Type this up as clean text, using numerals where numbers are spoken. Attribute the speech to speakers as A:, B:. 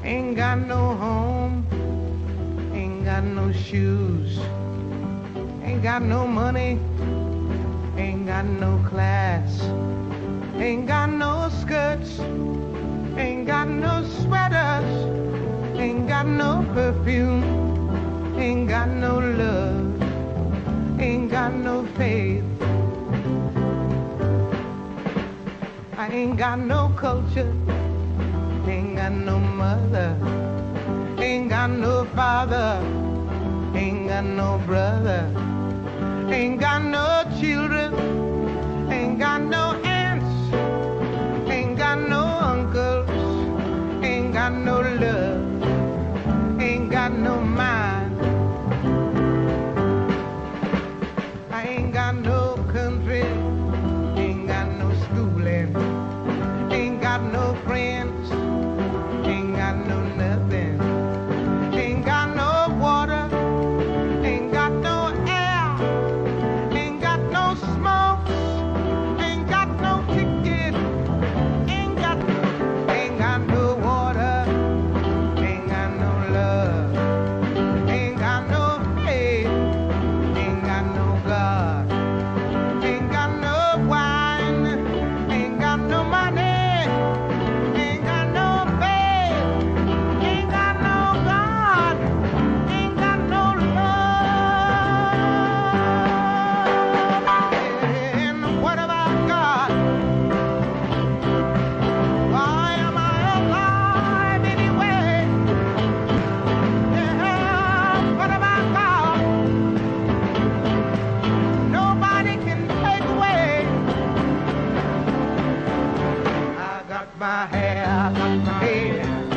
A: Ain't got no home, ain't got no shoes, ain't got no money, ain't got no class, ain't got no skirts, ain't got no sweaters, ain't got no perfume, ain't got no love, ain't got no faith. I ain't got no culture, ain't got no mother, ain't got no father, ain't got no brother, ain't got no children, ain't got no aunts, ain't got no uncles, ain't got no love, ain't got no mind. I ain't got no country, ain't got no schooling, ain't got no friends, ain't got no nothing, ain't got no water, ain't got no air, ain't got no smoke, ain't got no ticket, ain't got no water, ain't got no love, ain't got no faith, ain't got no God, ain't got no wine, ain't got no money, ain't got no faith, ain't got no God, ain't got no love. And what about God? Why am I alive anyway? Yeah, what about God? Nobody can take away. I got my hair, I got my head,